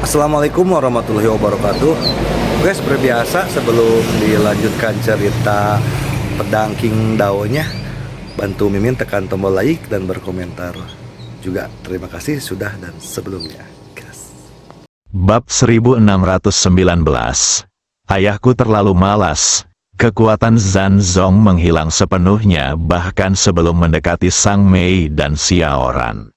Assalamualaikum warahmatullahi wabarakatuh. Oke, seperti biasa sebelum dilanjutkan cerita pedang King Dao-nya, bantu Mimin tekan tombol like dan berkomentar juga. Terima kasih sudah dan sebelumnya. Gas. Bab 1619. Ayahku terlalu malas. Kekuatan Zhan Zong menghilang sepenuhnya bahkan sebelum mendekati Sang Mei dan Xiaoran.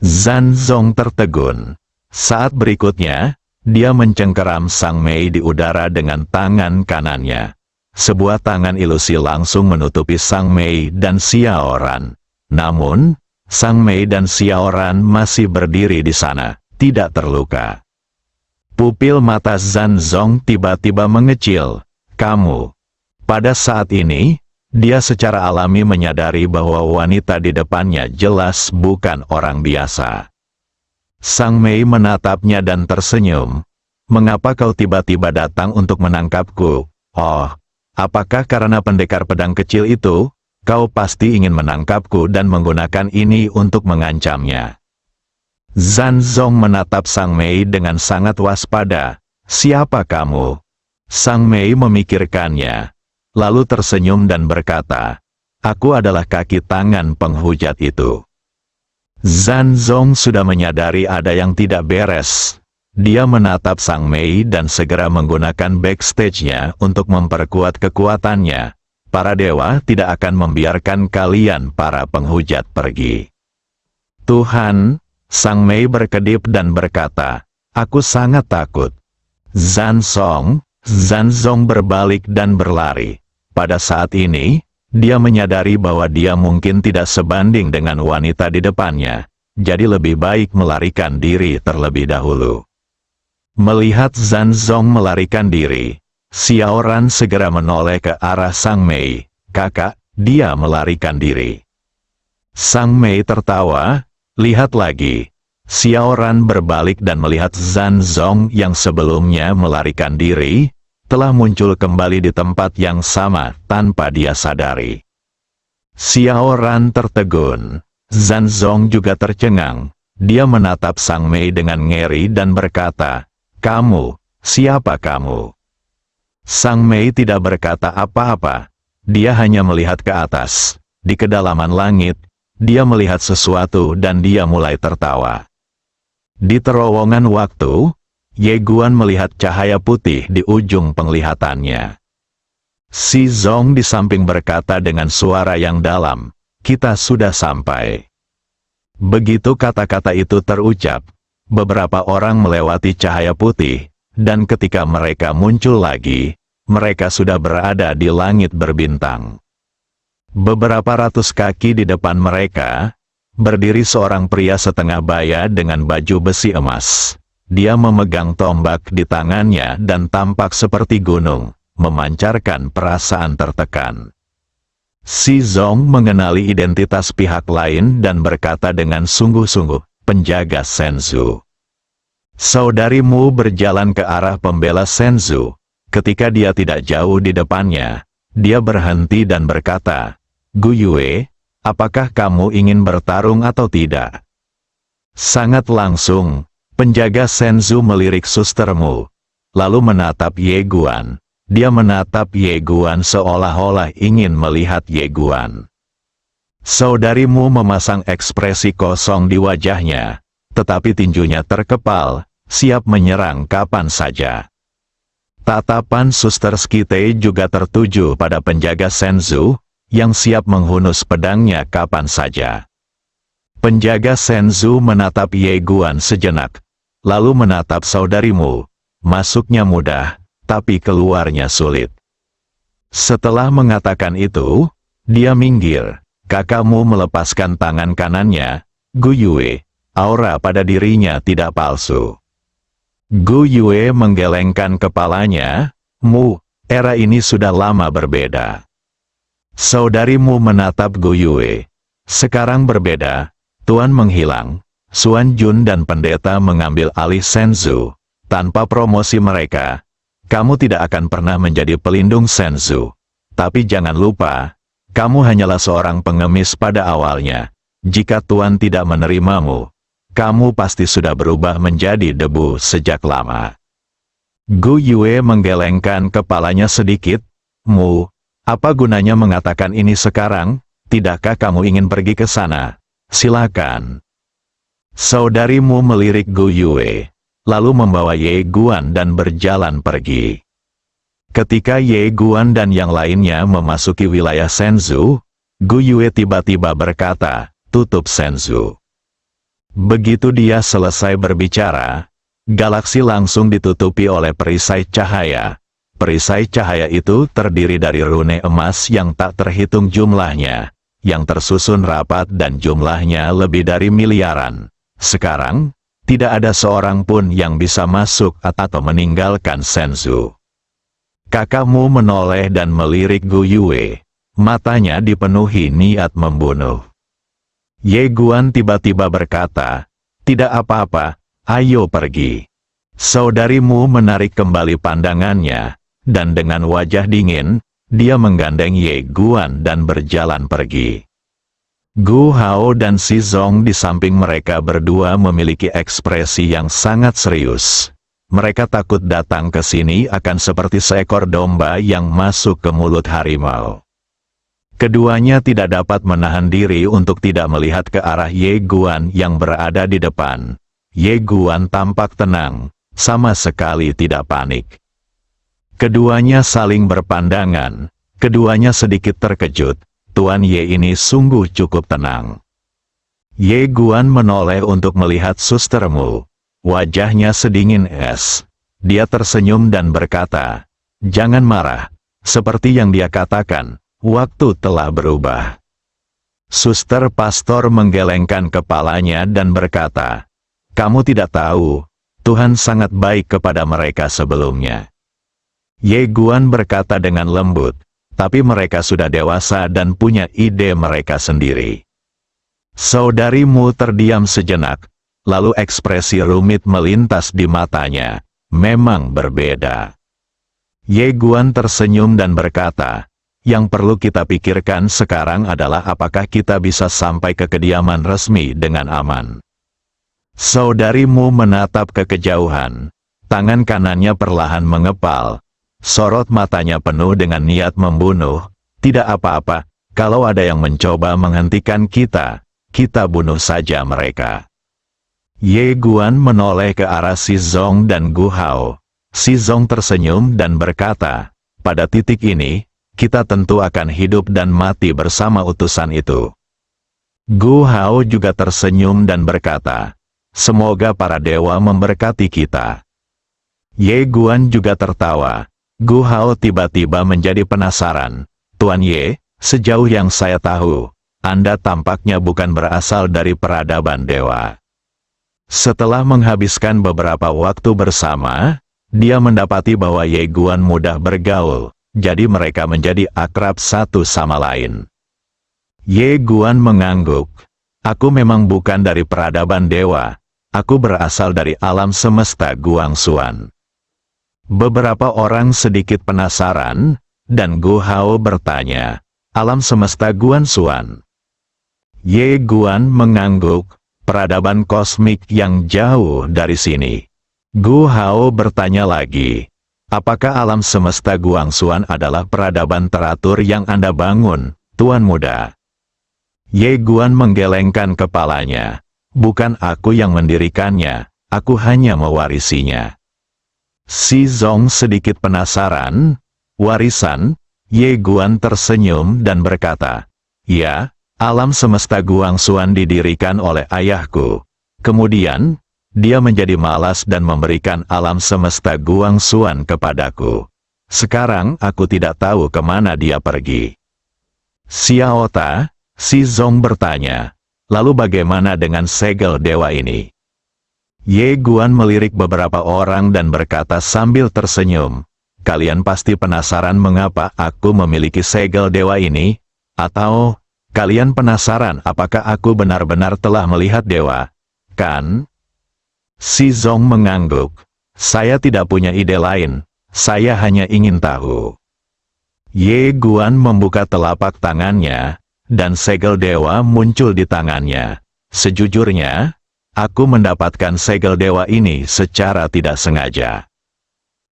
Zhan Zong tertegun. Saat berikutnya, dia mencengkeram Sang Mei di udara dengan tangan kanannya. Sebuah tangan ilusi langsung menutupi Sang Mei dan Xiaoran. Namun, Sang Mei dan Xiaoran masih berdiri di sana, tidak terluka. Pupil mata Zhan Zong tiba-tiba mengecil. Kamu. Pada saat ini, dia secara alami menyadari bahwa wanita di depannya jelas bukan orang biasa. Sang Mei menatapnya dan tersenyum. Mengapa kau tiba-tiba datang untuk menangkapku? Oh, apakah karena pendekar pedang kecil itu? Kau pasti ingin menangkapku dan menggunakan ini untuk mengancamnya. Zhan Zong menatap Sang Mei dengan sangat waspada. Siapa kamu? Sang Mei memikirkannya, lalu tersenyum dan berkata, aku adalah kaki tangan penghujat itu. Zhan Zong sudah menyadari ada yang tidak beres. Dia menatap Sang Mei dan segera menggunakan backstage-nya untuk memperkuat kekuatannya. Para dewa tidak akan membiarkan kalian para penghujat pergi. Tuhan, Sang Mei berkedip dan berkata, aku sangat takut. Zhan Zong berbalik dan berlari. Pada saat ini, dia menyadari bahwa dia mungkin tidak sebanding dengan wanita di depannya, jadi lebih baik melarikan diri terlebih dahulu. Melihat Zhan Zong melarikan diri, Xiaoran segera menoleh ke arah Sang Mei. Kakak, dia melarikan diri. Sang Mei tertawa, lihat lagi. Xiaoran berbalik dan melihat Zhan Zong yang sebelumnya melarikan diri, telah muncul kembali di tempat yang sama tanpa dia sadari. Xiaoran tertegun. Zhan Zong juga tercengang. Dia menatap Sang Mei dengan ngeri dan berkata, kamu, siapa kamu? Sang Mei tidak berkata apa-apa. Dia hanya melihat ke atas. Di kedalaman langit, dia melihat sesuatu dan dia mulai tertawa. Di terowongan waktu, Ye Guan melihat cahaya putih di ujung penglihatannya. Si Zong di samping berkata dengan suara yang dalam, kita sudah sampai. Begitu kata-kata itu terucap, beberapa orang melewati cahaya putih, dan ketika mereka muncul lagi, mereka sudah berada di langit berbintang. Beberapa ratus kaki di depan mereka, berdiri seorang pria setengah baya dengan baju besi emas. Dia memegang tombak di tangannya dan tampak seperti gunung, memancarkan perasaan tertekan. Si Zong mengenali identitas pihak lain dan berkata dengan sungguh-sungguh, penjaga Shenzhou. Saudarimu berjalan ke arah pembela Shenzhou. Ketika dia tidak jauh di depannya, dia berhenti dan berkata, Gu Yue, apakah kamu ingin bertarung atau tidak? Sangat langsung. Penjaga Shenzhou melirik sustermu, lalu menatap Ye Guan. Dia menatap Ye Guan seolah-olah ingin melihat Ye Guan. Saudarimu memasang ekspresi kosong di wajahnya, tetapi tinjunya terkepal, siap menyerang kapan saja. Tatapan suster Skite juga tertuju pada penjaga Shenzhou, yang siap menghunus pedangnya kapan saja. Penjaga Shenzhou menatap Ye Guan sejenak, lalu menatap saudarimu. Masuknya mudah, tapi keluarnya sulit. Setelah mengatakan itu, dia minggir. Kakakmu melepaskan tangan kanannya, Gu Yue. Aura pada dirinya tidak palsu. Gu Yue menggelengkan kepalanya. Era ini sudah lama berbeda. Saudarimu menatap Gu Yue. Sekarang berbeda. Tuan menghilang. Xuan Jun dan pendeta mengambil alih Shenzhou. Tanpa promosi mereka, kamu tidak akan pernah menjadi pelindung Shenzhou. Tapi jangan lupa, kamu hanyalah seorang pengemis pada awalnya. Jika Tuan tidak menerimamu, kamu pasti sudah berubah menjadi debu sejak lama. Gu Yue menggelengkan kepalanya sedikit. Mu, apa gunanya mengatakan ini sekarang? Tidakkah kamu ingin pergi ke sana? Silakan. Saudarimu melirik Gu Yue, lalu membawa Ye Guan dan berjalan pergi. Ketika Ye Guan dan yang lainnya memasuki wilayah Shenzhou, Gu Yue tiba-tiba berkata, tutup Shenzhou. Begitu dia selesai berbicara, galaksi langsung ditutupi oleh perisai cahaya. Perisai cahaya itu terdiri dari rune emas yang tak terhitung jumlahnya, yang tersusun rapat dan jumlahnya lebih dari miliaran. Sekarang, tidak ada seorang pun yang bisa masuk atau meninggalkan Shenzhou. Kakakmu menoleh dan melirik Gu Yue. Matanya dipenuhi niat membunuh. Ye Guan tiba-tiba berkata, tidak apa-apa, ayo pergi. Saudarimu menarik kembali pandangannya, dan dengan wajah dingin, dia menggandeng Ye Guan dan berjalan pergi. Gu Hao dan Si Zong di samping mereka berdua memiliki ekspresi yang sangat serius. Mereka takut datang ke sini akan seperti seekor domba yang masuk ke mulut harimau. Keduanya tidak dapat menahan diri untuk tidak melihat ke arah Ye Guan yang berada di depan. Ye Guan tampak tenang, sama sekali tidak panik. Keduanya saling berpandangan, keduanya sedikit terkejut. Tuan Ye ini sungguh cukup tenang. Ye Guan menoleh untuk melihat sustermu. Wajahnya sedingin es. Dia tersenyum dan berkata, jangan marah. Seperti yang dia katakan, waktu telah berubah. Suster pastor menggelengkan kepalanya dan berkata, kamu tidak tahu, Tuhan sangat baik kepada mereka sebelumnya. Ye Guan berkata dengan lembut, tapi mereka sudah dewasa dan punya ide mereka sendiri. Saudarimu terdiam sejenak, lalu ekspresi rumit melintas di matanya, memang berbeda. Ye Guan tersenyum dan berkata, yang perlu kita pikirkan sekarang adalah apakah kita bisa sampai ke kediaman resmi dengan aman. Saudarimu menatap ke kejauhan, tangan kanannya perlahan mengepal, sorot matanya penuh dengan niat membunuh, tidak apa-apa, kalau ada yang mencoba menghentikan kita, kita bunuh saja mereka. Ye Guan menoleh ke arah Si Zong dan Gu Hao. Si Zong tersenyum dan berkata, pada titik ini, kita tentu akan hidup dan mati bersama utusan itu. Gu Hao juga tersenyum dan berkata, semoga para dewa memberkati kita. Ye Guan juga tertawa. Gu Hao tiba-tiba menjadi penasaran. Tuan Ye, sejauh yang saya tahu, Anda tampaknya bukan berasal dari peradaban dewa. Setelah menghabiskan beberapa waktu bersama, dia mendapati bahwa Ye Guan mudah bergaul. Jadi mereka menjadi akrab satu sama lain. Ye Guan mengangguk. Aku memang bukan dari peradaban dewa. Aku berasal dari alam semesta Guangxuan. Beberapa orang sedikit penasaran, dan Gu Hao bertanya, alam semesta Guangxuan. Ye Guan mengangguk, peradaban kosmik yang jauh dari sini. Gu Hao bertanya lagi. Apakah alam semesta Guangxuan adalah peradaban teratur yang Anda bangun, Tuan Muda? Ye Guan menggelengkan kepalanya. Bukan aku yang mendirikannya, aku hanya mewarisinya. Si Zong sedikit penasaran. Warisan? Ye Guan tersenyum dan berkata, ya, alam semesta Guangxuan didirikan oleh ayahku. Kemudian, dia menjadi malas dan memberikan alam semesta Guangxuan kepadaku. Sekarang aku tidak tahu kemana dia pergi. Xiao Ta, Si Zong bertanya, lalu bagaimana dengan segel dewa ini? Ye Guan melirik beberapa orang dan berkata sambil tersenyum, kalian pasti penasaran mengapa aku memiliki segel dewa ini? Atau, kalian penasaran apakah aku benar-benar telah melihat dewa? Kan? Si Zong mengangguk. Saya tidak punya ide lain. Saya hanya ingin tahu. Ye Guan membuka telapak tangannya, dan segel dewa muncul di tangannya. Sejujurnya, Aku mendapatkan segel dewa ini secara tidak sengaja.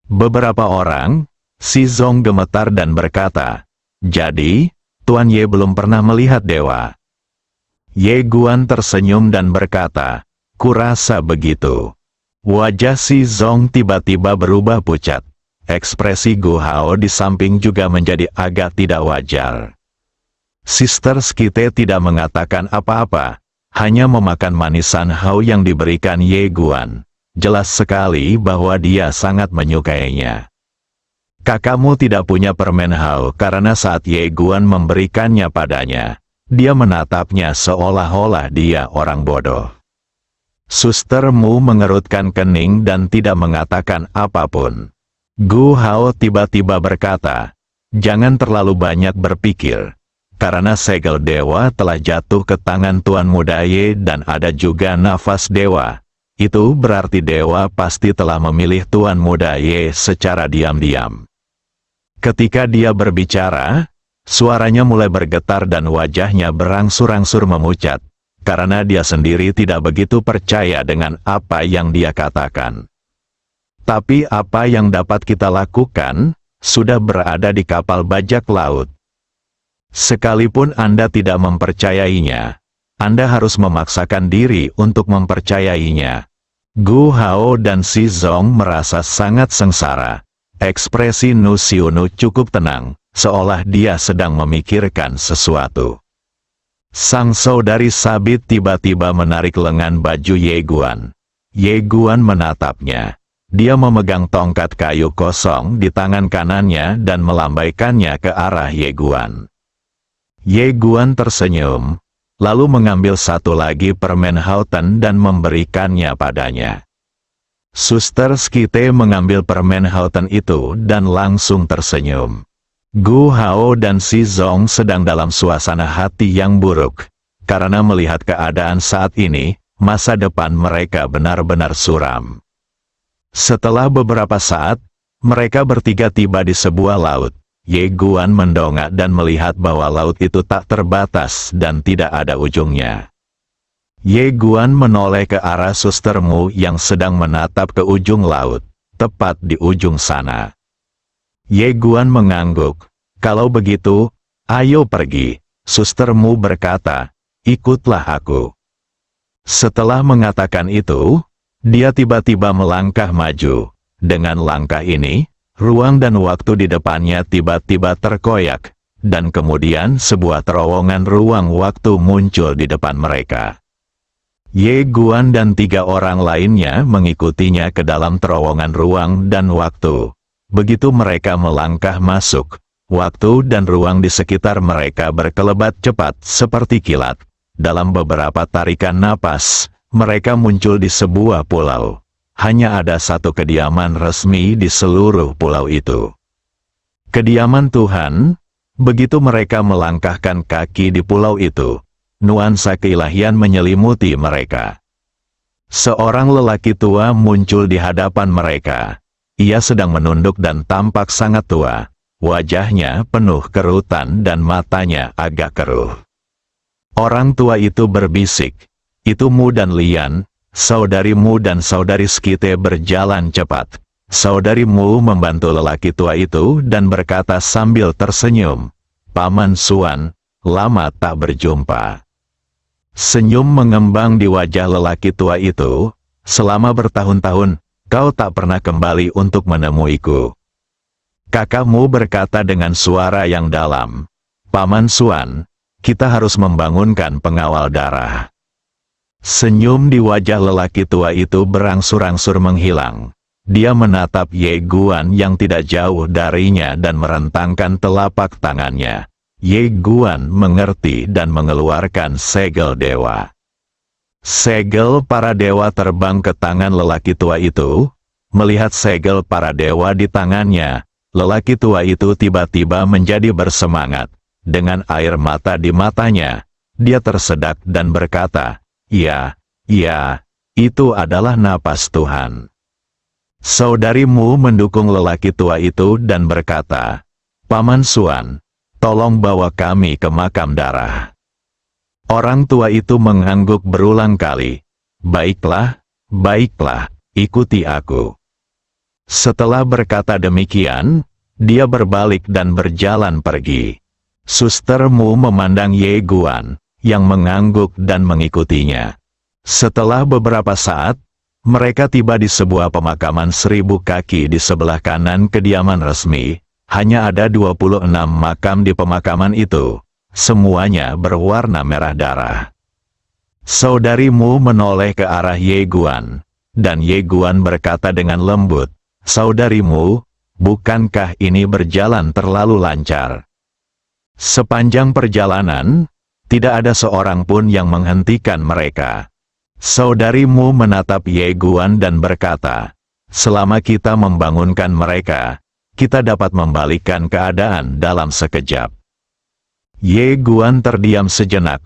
Beberapa orang, si Zong gemetar dan berkata, jadi, Tuan Ye belum pernah melihat dewa. Ye Guan tersenyum dan berkata, kurasa begitu. Wajah si Zong tiba-tiba berubah pucat. Ekspresi Gu Hao di samping juga menjadi agak tidak wajar. Sister Skite tidak mengatakan apa-apa, hanya memakan manisan hao yang diberikan Ye Guan. Jelas sekali bahwa dia sangat menyukainya. Kakakmu tidak punya permen hao karena saat Ye Guan memberikannya padanya, dia menatapnya seolah-olah dia orang bodoh. Suster Mu mengerutkan kening dan tidak mengatakan apapun. Gu Hao tiba-tiba berkata, jangan terlalu banyak berpikir. Karena segel dewa telah jatuh ke tangan Tuan Muda Ye dan ada juga nafas dewa. Itu berarti dewa pasti telah memilih Tuan Muda Ye secara diam-diam. Ketika dia berbicara, suaranya mulai bergetar dan wajahnya berangsur-angsur memucat, karena dia sendiri tidak begitu percaya dengan apa yang dia katakan. Tapi apa yang dapat kita lakukan, sudah berada di kapal bajak laut. Sekalipun Anda tidak mempercayainya, Anda harus memaksakan diri untuk mempercayainya. Gu Hao dan si Zong merasa sangat sengsara. Ekspresi Nu Xiunu cukup tenang, seolah dia sedang memikirkan sesuatu. Sang saudari Sabit tiba-tiba menarik lengan baju Ye Guan. Ye Guan menatapnya. Dia memegang tongkat kayu kosong di tangan kanannya dan melambaikannya ke arah Ye Guan. Ye Guan tersenyum, lalu mengambil satu lagi permen Hauten dan memberikannya padanya. Suster Skite mengambil permen Hauten itu dan langsung tersenyum. Gu Hao dan si Zong sedang dalam suasana hati yang buruk, karena melihat keadaan saat ini, masa depan mereka benar-benar suram. Setelah beberapa saat, mereka bertiga tiba di sebuah laut. Ye Guan mendongak dan melihat bahwa laut itu tak terbatas dan tidak ada ujungnya. Ye Guan menoleh ke arah Suster Mu yang sedang menatap ke ujung laut, tepat di ujung sana. Ye Guan mengangguk. Kalau begitu, ayo pergi. Suster Mu berkata, ikutlah aku. Setelah mengatakan itu, dia tiba-tiba melangkah maju. Dengan langkah ini, ruang dan waktu di depannya tiba-tiba terkoyak, dan kemudian sebuah terowongan ruang waktu muncul di depan mereka. Ye Guan dan 3 orang lainnya mengikutinya ke dalam terowongan ruang dan waktu. Begitu mereka melangkah masuk, waktu dan ruang di sekitar mereka berkelebat cepat seperti kilat. Dalam beberapa tarikan napas, mereka muncul di sebuah pulau. Hanya ada satu kediaman resmi di seluruh pulau itu. Kediaman Tuhan. Begitu mereka melangkahkan kaki di pulau itu, nuansa keilahian menyelimuti mereka. Seorang lelaki tua muncul di hadapan mereka. Ia sedang menunduk dan tampak sangat tua. Wajahnya penuh kerutan dan matanya agak keruh. Orang tua itu berbisik, itu Mu dan Lian, saudari Mu dan saudari Skite berjalan cepat. Saudari Mu membantu lelaki tua itu dan berkata sambil tersenyum, Paman Suan, lama tak berjumpa. Senyum mengembang di wajah lelaki tua itu. Selama bertahun-tahun, kau tak pernah kembali untuk menemuiku. Kakakmu berkata dengan suara yang dalam, Paman Suan, kita harus membangunkan pengawal darah. Senyum di wajah lelaki tua itu berangsur-angsur menghilang. Dia menatap Ye Guan yang tidak jauh darinya dan merentangkan telapak tangannya. Ye Guan mengerti dan mengeluarkan segel dewa. Segel para dewa terbang ke tangan lelaki tua itu. Melihat segel para dewa di tangannya, lelaki tua itu tiba-tiba menjadi bersemangat. Dengan air mata di matanya, dia tersedak dan berkata, ya, itu adalah napas Tuhan. Saudarimu mendukung lelaki tua itu dan berkata, Paman Suan, tolong bawa kami ke makam darah. Orang tua itu mengangguk berulang kali. Baiklah, baiklah, ikuti aku. Setelah berkata demikian, dia berbalik dan berjalan pergi. Suster Mu memandang Ye Guan, yang mengangguk dan mengikutinya. Setelah beberapa saat, mereka tiba di sebuah pemakaman 1000 kaki di sebelah kanan kediaman resmi. Hanya ada 26 makam di pemakaman itu. Semuanya berwarna merah darah. Saudari Mu menoleh ke arah Ye Guan, dan Ye Guan berkata dengan lembut, "Saudari Mu, bukankah ini berjalan terlalu lancar?" Sepanjang perjalanan, tidak ada seorang pun yang menghentikan mereka. Saudari Mu menatap Ye Guan dan berkata, "Selama kita membangunkan mereka, kita dapat membalikkan keadaan dalam sekejap." Ye Guan terdiam sejenak,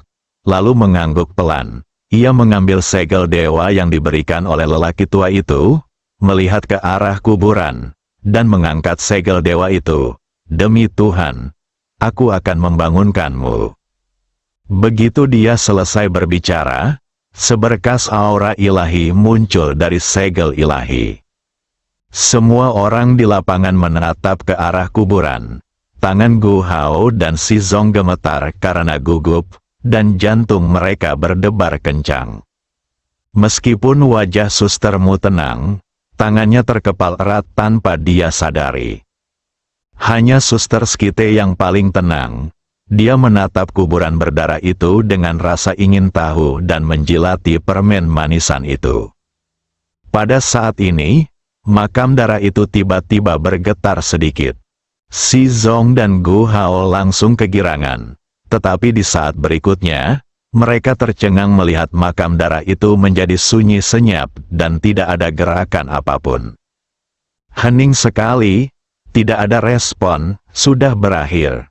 lalu mengangguk pelan. Ia mengambil segel dewa yang diberikan oleh lelaki tua itu, melihat ke arah kuburan, dan mengangkat segel dewa itu. "Demi Tuhan, aku akan membangunkanmu." Begitu dia selesai berbicara, seberkas aura ilahi muncul dari segel ilahi. Semua orang di lapangan menatap ke arah kuburan. Tangan Gu Hao dan Si Zong gemetar karena gugup, dan jantung mereka berdebar kencang. Meskipun wajah Suster Mu tenang, tangannya terkepal erat tanpa dia sadari. Hanya Suster Skite yang paling tenang. Dia menatap kuburan berdarah itu dengan rasa ingin tahu dan menjilati permen manisan itu. Pada saat ini, makam darah itu tiba-tiba bergetar sedikit. Si Zong dan Gu Hao langsung kegirangan. Tetapi di saat berikutnya, mereka tercengang melihat makam darah itu menjadi sunyi senyap dan tidak ada gerakan apapun. Hening sekali, tidak ada respon, sudah berakhir.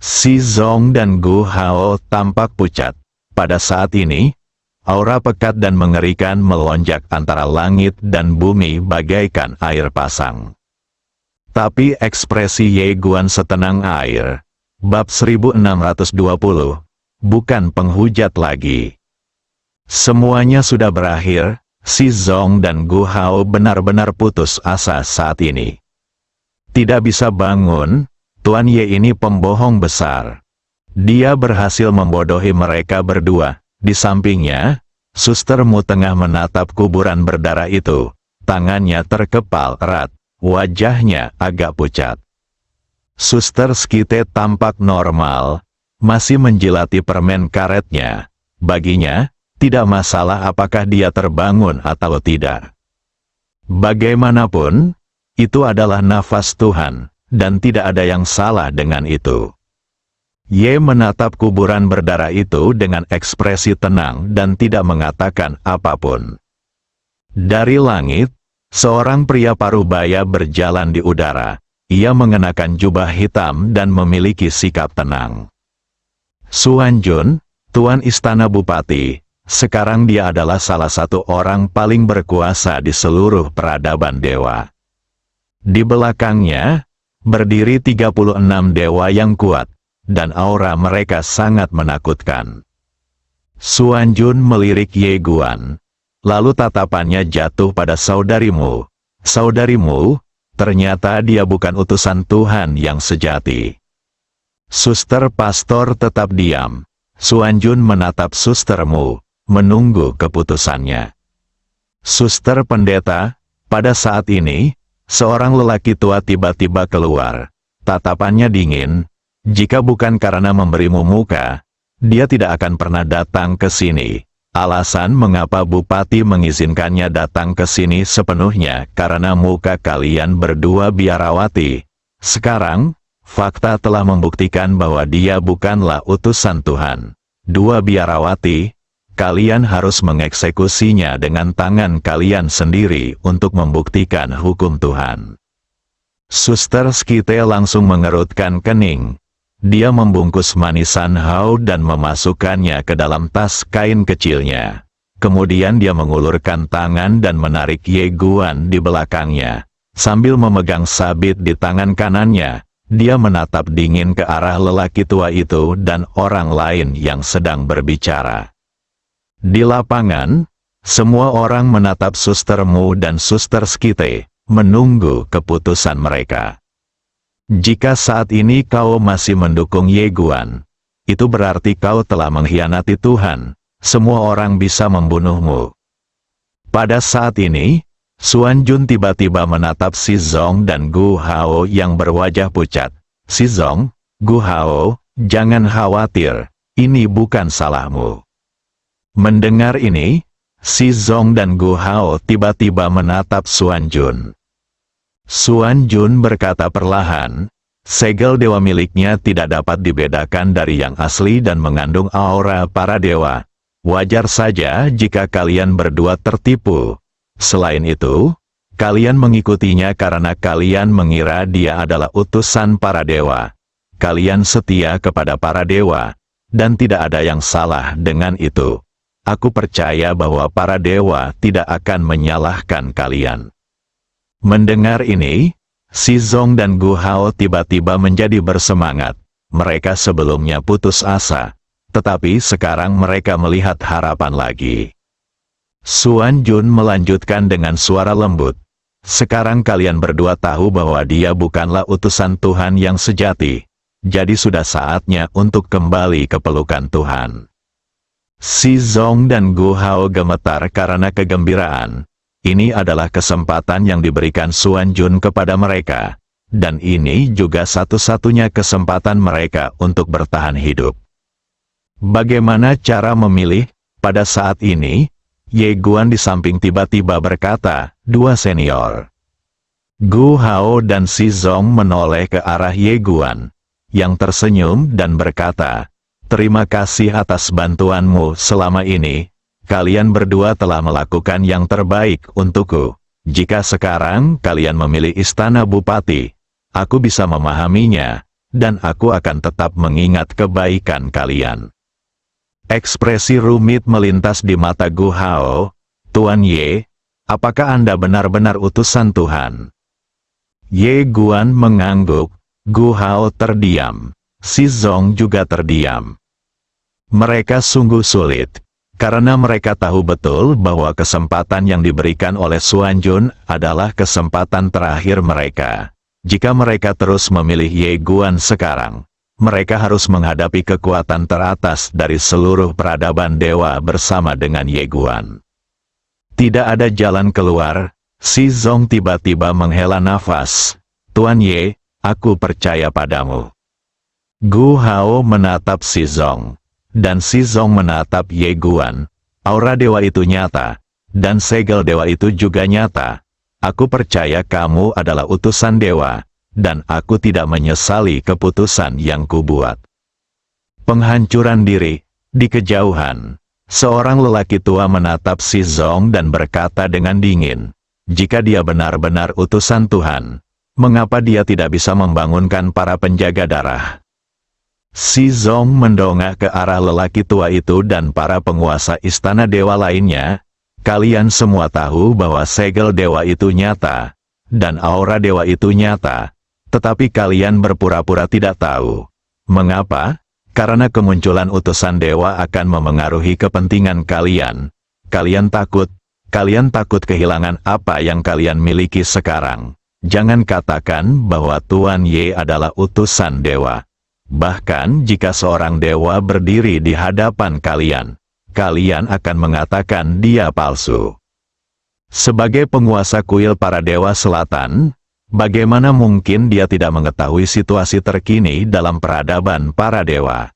Si Zong dan Gu Hao tampak pucat. Pada saat ini, aura pekat dan mengerikan melonjak antara langit dan bumi bagaikan air pasang. Tapi ekspresi Ye Guan setenang air. Bab 1620, bukan penghujat lagi. Semuanya sudah berakhir, Si Zong dan Gu Hao benar-benar putus asa saat ini. Tidak bisa bangun, Tuan Ye ini pembohong besar. Dia berhasil membodohi mereka berdua. Di sampingnya, Suster Mu tengah menatap kuburan berdarah itu. Tangannya terkepal erat, wajahnya agak pucat. Suster Skite tampak normal, masih menjilati permen karetnya. Baginya, tidak masalah apakah dia terbangun atau tidak. Bagaimanapun, itu adalah nafas Tuhan, dan tidak ada yang salah dengan itu. Ye menatap kuburan berdarah itu dengan ekspresi tenang dan tidak mengatakan apapun. Dari langit, seorang pria parubaya berjalan di udara. Ia mengenakan jubah hitam dan memiliki sikap tenang. Suan Jun, Tuan Istana Bupati, sekarang dia adalah salah satu orang paling berkuasa di seluruh peradaban dewa. Di belakangnya, berdiri 36 dewa yang kuat, dan aura mereka sangat menakutkan. Suan Jun melirik Ye Guan, lalu tatapannya jatuh pada saudarimu. Saudarimu, ternyata dia bukan utusan Tuhan yang sejati. Suster Pastor tetap diam. Suan Jun menatap Suster Mu, menunggu keputusannya. Suster Pendeta, pada saat ini, seorang lelaki tua tiba-tiba keluar. Tatapannya dingin. Jika bukan karena memberimu muka, dia tidak akan pernah datang ke sini. Alasan mengapa Bupati mengizinkannya datang ke sini sepenuhnya karena muka kalian berdua biarawati. Sekarang, fakta telah membuktikan bahwa dia bukanlah utusan Tuhan. Dua biarawati, kalian harus mengeksekusinya dengan tangan kalian sendiri untuk membuktikan hukum Tuhan. Suster Skite langsung mengerutkan kening. Dia membungkus manisan Hao dan memasukkannya ke dalam tas kain kecilnya. Kemudian dia mengulurkan tangan dan menarik Ye Guan di belakangnya. Sambil memegang sabit di tangan kanannya, dia menatap dingin ke arah lelaki tua itu dan orang lain yang sedang berbicara. Di lapangan, Semua orang menatap sustermu dan suster Skite, menunggu keputusan mereka. Jika saat ini kau masih mendukung Ye Guan, itu berarti kau telah mengkhianati Tuhan. Semua orang bisa membunuhmu. Pada saat ini, Xuan Jun tiba-tiba menatap Si Zong dan Gu Hao yang berwajah pucat. Si Zong, Gu Hao, jangan khawatir, ini bukan salahmu. Mendengar ini, Si Zong dan Gu Hao tiba-tiba menatap Xuan Jun. Xuan Jun berkata perlahan, segel dewa miliknya tidak dapat dibedakan dari yang asli dan mengandung aura para dewa. Wajar saja jika kalian berdua tertipu. Selain itu, kalian mengikutinya karena kalian mengira dia adalah utusan para dewa. Kalian setia kepada para dewa, dan tidak ada yang salah dengan itu. Aku percaya bahwa para dewa tidak akan menyalahkan kalian. Mendengar ini, Si Zong dan Gu Hao tiba-tiba menjadi bersemangat. Mereka sebelumnya putus asa, tetapi sekarang mereka melihat harapan lagi. Xuan Jun melanjutkan dengan suara lembut. Sekarang kalian berdua tahu bahwa dia bukanlah utusan Tuhan yang sejati. Jadi sudah saatnya untuk kembali ke pelukan Tuhan. Si Zong dan Gu Hao gemetar karena kegembiraan. Ini adalah kesempatan yang diberikan Xuan Jun kepada mereka. Dan ini juga satu-satunya kesempatan mereka untuk bertahan hidup. Bagaimana cara memilih? Pada saat ini, Ye Guan di samping tiba-tiba berkata, dua senior. Gu Hao dan Si Zong menoleh ke arah Ye Guan, yang tersenyum dan berkata, terima kasih atas bantuanmu selama ini, kalian berdua telah melakukan yang terbaik untukku. Jika sekarang kalian memilih istana Bupati, aku bisa memahaminya, dan aku akan tetap mengingat kebaikan kalian. Ekspresi rumit melintas di mata Gu Hao. Tuan Ye, apakah Anda benar-benar utusan Tuhan? Ye Guan mengangguk. Gu Hao terdiam. Si Zong juga terdiam. Mereka sungguh sulit, karena mereka tahu betul bahwa kesempatan yang diberikan oleh Xuan Jun adalah kesempatan terakhir mereka. Jika mereka terus memilih Ye Guan sekarang, mereka harus menghadapi kekuatan teratas dari seluruh peradaban dewa bersama dengan Ye Guan. Tidak ada jalan keluar. Si Zong tiba-tiba menghela nafas. Tuan Ye, aku percaya padamu. Gu Hao menatap Si Zong, dan Si Zong menatap Ye Guan. Aura dewa itu nyata, dan segel dewa itu juga nyata. Aku percaya kamu adalah utusan dewa, dan aku tidak menyesali keputusan yang kubuat. Penghancuran diri. Di kejauhan, seorang lelaki tua menatap Si Zong dan berkata dengan dingin, jika dia benar-benar utusan Tuhan, mengapa dia tidak bisa membangunkan para penjaga darah? Si Zong mendongak ke arah lelaki tua itu dan para penguasa istana dewa lainnya. Kalian semua tahu bahwa segel dewa itu nyata, dan aura dewa itu nyata. Tetapi kalian berpura-pura tidak tahu. Mengapa? Karena kemunculan utusan dewa akan memengaruhi kepentingan kalian. Kalian takut kehilangan apa yang kalian miliki sekarang. Jangan katakan bahwa Tuan Ye adalah utusan dewa. Bahkan jika seorang dewa berdiri di hadapan kalian, kalian akan mengatakan dia palsu. Sebagai penguasa kuil para dewa selatan, bagaimana mungkin dia tidak mengetahui situasi terkini dalam peradaban para dewa?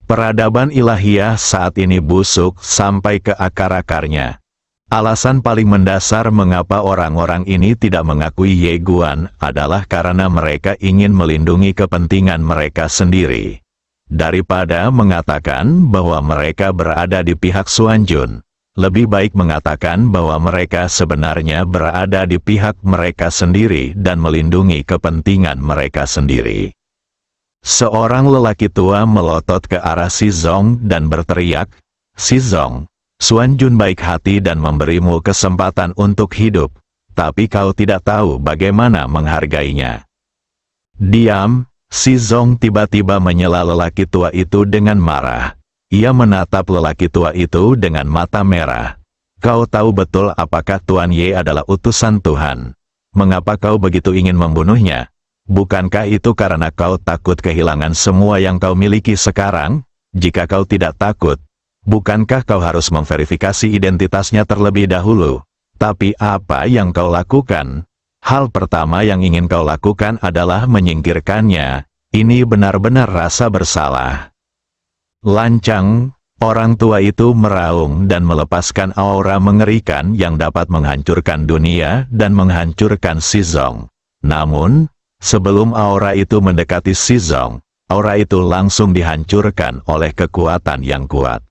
Peradaban ilahiyah saat ini busuk sampai ke akar-akarnya. Alasan paling mendasar mengapa orang-orang ini tidak mengakui Ye Guan adalah karena mereka ingin melindungi kepentingan mereka sendiri. Daripada mengatakan bahwa mereka berada di pihak Xuan Jun, lebih baik mengatakan bahwa mereka sebenarnya berada di pihak mereka sendiri dan melindungi kepentingan mereka sendiri. Seorang lelaki tua melotot ke arah Si Zong dan berteriak, Si Zong, Xuan Jun baik hati dan memberimu kesempatan untuk hidup, tapi kau tidak tahu bagaimana menghargainya. Diam. Si Zong tiba-tiba menyela lelaki tua itu dengan marah. Ia menatap lelaki tua itu dengan mata merah. Kau tahu betul apakah Tuan Ye adalah utusan Tuhan. Mengapa kau begitu ingin membunuhnya? Bukankah itu karena kau takut kehilangan semua yang kau miliki sekarang? Jika kau tidak takut, bukankah kau harus memverifikasi identitasnya terlebih dahulu? Tapi apa yang kau lakukan? Hal pertama yang ingin kau lakukan adalah menyingkirkannya. Ini benar-benar rasa bersalah. Lancang, orang tua itu meraung dan melepaskan aura mengerikan yang dapat menghancurkan dunia dan menghancurkan Shizong. Namun, sebelum aura itu mendekati Shizong, aura itu langsung dihancurkan oleh kekuatan yang kuat.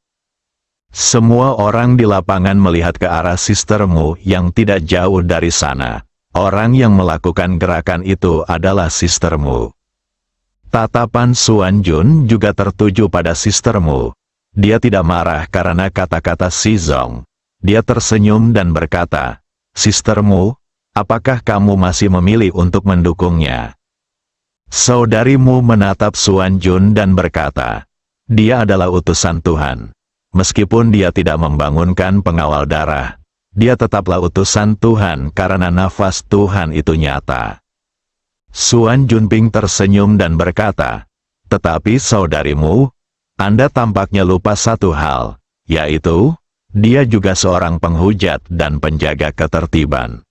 Semua orang di lapangan melihat ke arah sistermu yang tidak jauh dari sana. Orang yang melakukan gerakan itu adalah sistermu. Tatapan Xuan Jun juga tertuju pada sistermu. Dia tidak marah karena kata-kata Shizong. Dia tersenyum dan berkata, "Sistermu, apakah kamu masih memilih untuk mendukungnya?" Saudarimu menatap Xuan Jun dan berkata, "Dia adalah utusan Tuhan. Meskipun dia tidak membangunkan pengawal darah, dia tetaplah utusan Tuhan karena nafas Tuhan itu nyata." Xuan Junping tersenyum dan berkata, "Tetapi saudarimu, Anda tampaknya lupa satu hal, yaitu, dia juga seorang penghujat dan penjaga ketertiban."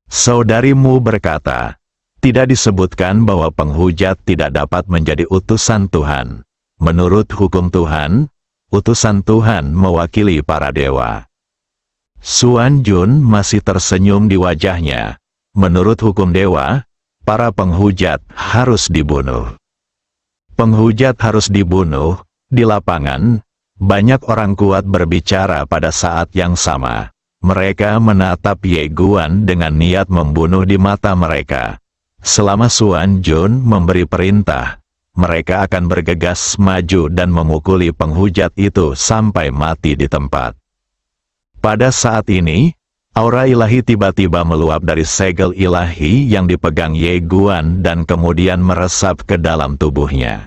Saudarimu berkata, "Tidak disebutkan bahwa penghujat tidak dapat menjadi utusan Tuhan. Menurut hukum Tuhan, utusan Tuhan mewakili para dewa." Xuan Jun masih tersenyum di wajahnya. Menurut hukum dewa, para penghujat harus dibunuh. Penghujat harus dibunuh. Di lapangan, banyak orang kuat berbicara pada saat yang sama. Mereka menatap Ye Guan dengan niat membunuh di mata mereka. Selama Xuan Jun memberi perintah, mereka akan bergegas maju dan memukuli penghujat itu sampai mati di tempat. Pada saat ini, aura ilahi tiba-tiba meluap dari segel ilahi yang dipegang Ye Guan dan kemudian meresap ke dalam tubuhnya.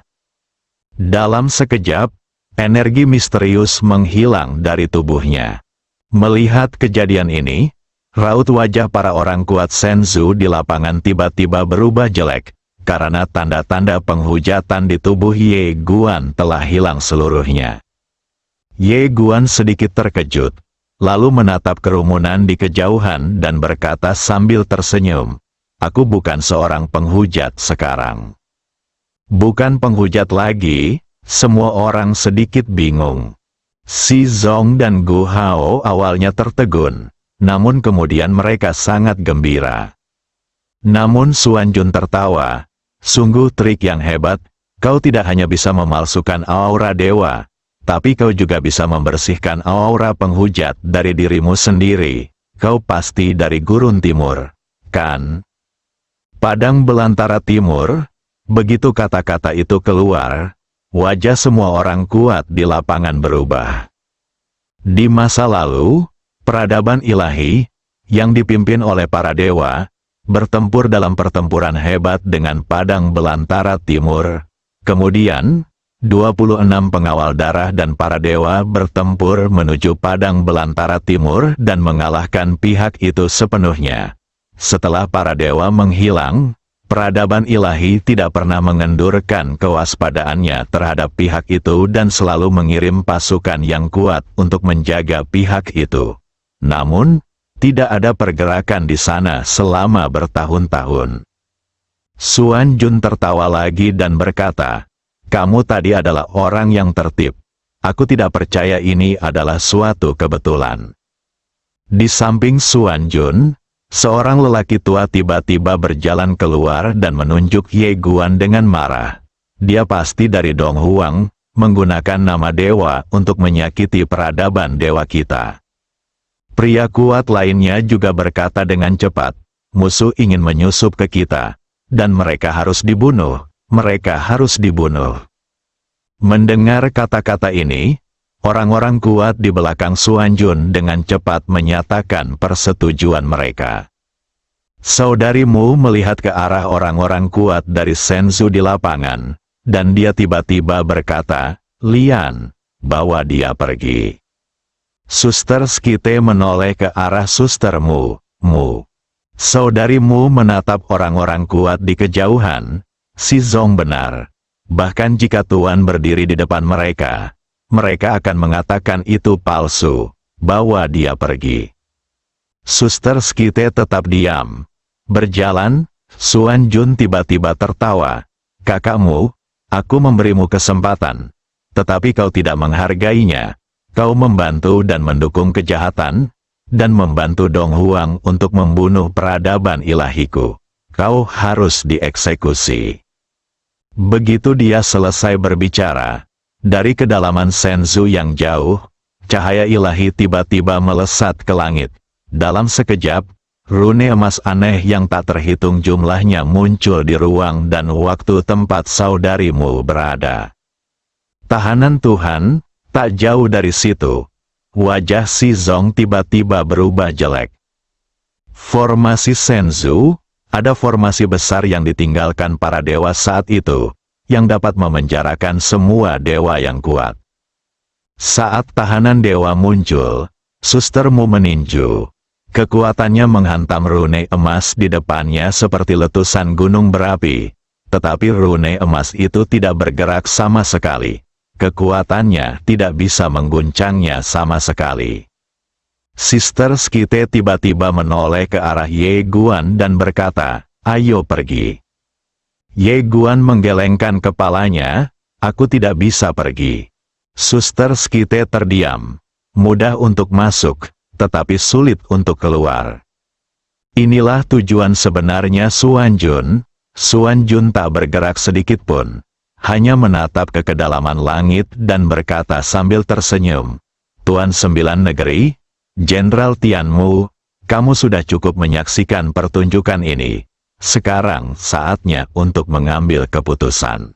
Dalam sekejap, energi misterius menghilang dari tubuhnya. Melihat kejadian ini, raut wajah para orang kuat Senzu di lapangan tiba-tiba berubah jelek, karena tanda-tanda penghujatan di tubuh Ye Guan telah hilang seluruhnya. Ye Guan sedikit terkejut, lalu menatap kerumunan di kejauhan dan berkata sambil tersenyum, "Aku bukan seorang penghujat sekarang." Bukan penghujat lagi, semua orang sedikit bingung. Shizong dan Gu Hao awalnya tertegun, namun kemudian mereka sangat gembira. Namun Xuan Jun tertawa, "Sungguh trik yang hebat, kau tidak hanya bisa memalsukan aura dewa, tapi kau juga bisa membersihkan aura penghujat dari dirimu sendiri. Kau pasti dari Gurun Timur, kan?" Padang belantara timur. Begitu kata-kata itu keluar, wajah semua orang kuat di lapangan berubah. Di masa lalu, peradaban ilahi, yang dipimpin oleh para dewa, bertempur dalam pertempuran hebat dengan padang belantara timur. Kemudian, 26 pengawal darah dan para dewa bertempur menuju padang belantara timur dan mengalahkan pihak itu sepenuhnya. Setelah para dewa menghilang, peradaban ilahi tidak pernah mengendurkan kewaspadaannya terhadap pihak itu dan selalu mengirim pasukan yang kuat untuk menjaga pihak itu. Namun, tidak ada pergerakan di sana selama bertahun-tahun. Xuan Jun tertawa lagi dan berkata, "Kamu tadi adalah orang yang tertib. Aku tidak percaya ini adalah suatu kebetulan." Di samping Xuan Jun, seorang lelaki tua tiba-tiba berjalan keluar dan menunjuk Ye Guan dengan marah. Dia pasti dari Dong Huang, menggunakan nama dewa untuk menyakiti peradaban dewa kita. Pria kuat lainnya juga berkata dengan cepat, "Musuh ingin menyusup ke kita, dan mereka harus dibunuh, mereka harus dibunuh." Mendengar kata-kata ini, orang-orang kuat di belakang Xuan Jun dengan cepat menyatakan persetujuan mereka. Saudarimu melihat ke arah orang-orang kuat dari Senzu di lapangan, dan dia tiba-tiba berkata, "Lian, bawa dia pergi." Suster Skite menoleh ke arah suster Mu. Saudari Mu menatap orang-orang kuat di kejauhan. Si Zong benar. Bahkan jika Tuan berdiri di depan mereka, mereka akan mengatakan itu palsu. Bawa dia pergi. Suster Skite tetap diam. Berjalan, Suan Jun tiba-tiba tertawa. Kakakmu, aku memberimu kesempatan. Tetapi kau tidak menghargainya. Kau membantu dan mendukung kejahatan, dan membantu Dong Huang untuk membunuh peradaban ilahiku. Kau harus dieksekusi. Begitu dia selesai berbicara, dari kedalaman Senzu yang jauh, cahaya ilahi tiba-tiba melesat ke langit. Dalam sekejap, rune emas aneh yang tak terhitung jumlahnya muncul di ruang dan waktu tempat saudarimu berada. Tahanan Tuhan, tak jauh dari situ, wajah si Zong tiba-tiba berubah jelek. Formasi Senzu, ada formasi besar yang ditinggalkan para dewa saat itu, yang dapat memenjarakan semua dewa yang kuat. Saat tahanan dewa muncul, sustermu meninju. Kekuatannya menghantam rune emas di depannya seperti letusan gunung berapi, tetapi rune emas itu tidak bergerak sama sekali. Kekuatannya tidak bisa mengguncangnya sama sekali. Sister Skite tiba-tiba menoleh ke arah Ye Guan dan berkata, "Ayo pergi." Ye Guan menggelengkan kepalanya, "Aku tidak bisa pergi." Suster Skite terdiam. Mudah untuk masuk, tetapi sulit untuk keluar. Inilah tujuan sebenarnya Suan Jun. Suan Jun tak bergerak sedikit pun. Hanya menatap ke kedalaman langit dan berkata sambil tersenyum, "Tuan Sembilan Negeri, Jenderal Tianmu, kamu sudah cukup menyaksikan pertunjukan ini. Sekarang saatnya untuk mengambil keputusan."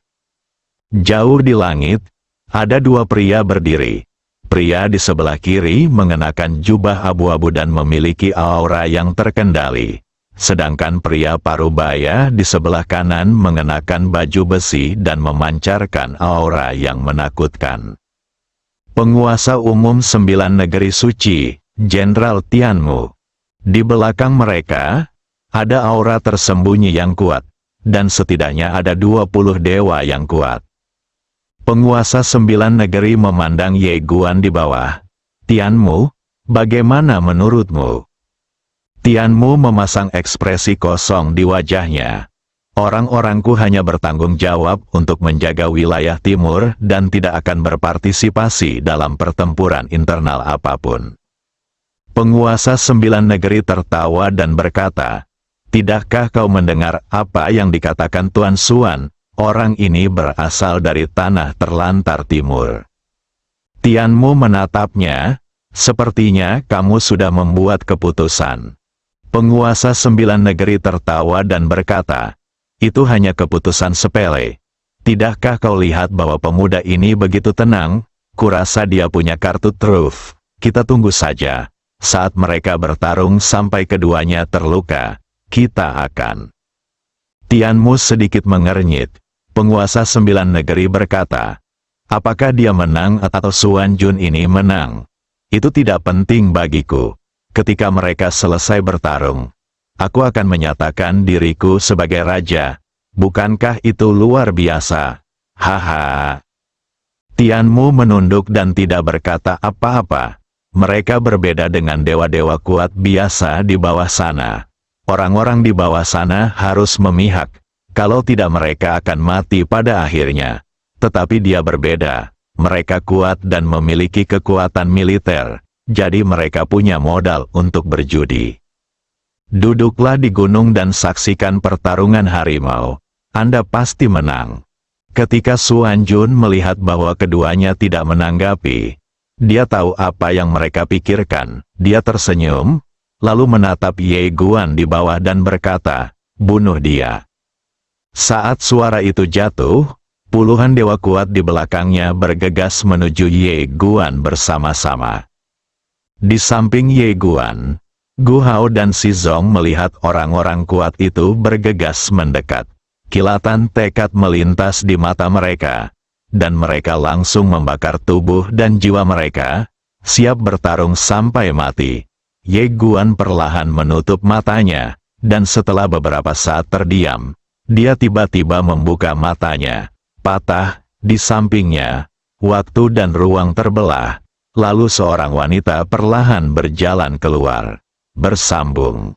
Jauh di langit, ada dua pria berdiri. Pria di sebelah kiri mengenakan jubah abu-abu dan memiliki aura yang terkendali. Sedangkan pria parubaya di sebelah kanan mengenakan baju besi dan memancarkan aura yang menakutkan. Penguasa umum 9 negeri suci, Jenderal Tianmu. Di belakang mereka, ada aura tersembunyi yang kuat, dan setidaknya ada 20 dewa yang kuat. Penguasa 9 negeri memandang Ye Guan di bawah. "Tianmu, bagaimana menurutmu?" Tianmu memasang ekspresi kosong di wajahnya. "Orang-orangku hanya bertanggung jawab untuk menjaga wilayah timur dan tidak akan berpartisipasi dalam pertempuran internal apapun." Penguasa 9 negeri tertawa dan berkata, "Tidakkah kau mendengar apa yang dikatakan Tuan Suan? Orang ini berasal dari tanah terlantar timur." Tianmu menatapnya, "Sepertinya kamu sudah membuat keputusan." Penguasa 9 negeri tertawa dan berkata, "Itu hanya keputusan sepele. Tidakkah kau lihat bahwa pemuda ini begitu tenang? Kurasa dia punya kartu truf. Kita tunggu saja. Saat mereka bertarung sampai keduanya terluka, kita akan." Tianmu sedikit mengernyit. Penguasa 9 negeri berkata, "Apakah dia menang atau Suan Jun ini menang? Itu tidak penting bagiku. Ketika mereka selesai bertarung, aku akan menyatakan diriku sebagai raja. Bukankah itu luar biasa? Haha." Tianmu menunduk dan tidak berkata apa-apa. Mereka berbeda dengan dewa-dewa kuat biasa di bawah sana. Orang-orang di bawah sana harus memihak. Kalau tidak mereka akan mati pada akhirnya. Tetapi dia berbeda. Mereka kuat dan memiliki kekuatan militer. Jadi mereka punya modal untuk berjudi. Duduklah di gunung dan saksikan pertarungan harimau. Anda pasti menang. Ketika Suan Jun melihat bahwa keduanya tidak menanggapi, dia tahu apa yang mereka pikirkan. Dia tersenyum, lalu menatap Ye Guan di bawah dan berkata, "Bunuh dia." Saat suara itu jatuh, puluhan dewa kuat di belakangnya bergegas menuju Ye Guan bersama-sama. Di samping Ye Guan, Gu Hao dan Si Zong melihat orang-orang kuat itu bergegas mendekat. Kilatan tekad melintas di mata mereka, dan mereka langsung membakar tubuh dan jiwa mereka, siap bertarung sampai mati. Ye Guan perlahan menutup matanya, dan setelah beberapa saat terdiam, dia tiba-tiba membuka matanya. Patah, di sampingnya, waktu dan ruang terbelah. Lalu seorang wanita perlahan berjalan keluar. Bersambung.